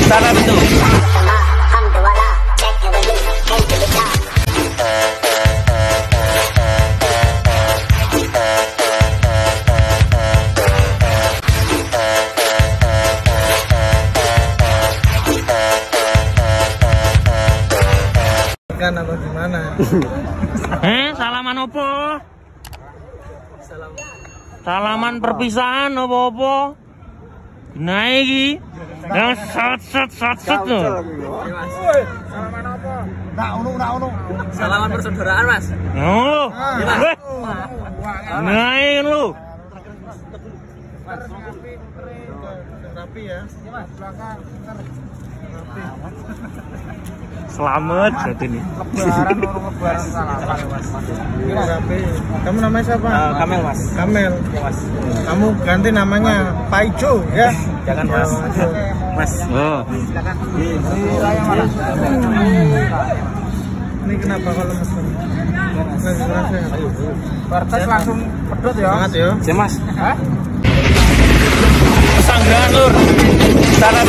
Sana itu. Kan apa gimana? Salaman opo? Salaman perpisahan opo-opo? Nah iki. Yang sat lho. Salaman apa? Nak ono. Salaman persaudaraan, Mas. Oh. Nah iki lho. Rapi ya. Belakang. Selamat jadi nih. Lebaran salaman Mas. Rapi. Kamu namanya siapa? Kamel, Mas. Kamel. Ya, Mas. Kamu ganti namanya Pak Ijo ya. Jangan, Mas. Mas. Oh. Silakan. Ini kenapa kalau lemes? Partai langsung pedot ya. Ya, Mas. Pesanggrahan lur. Sana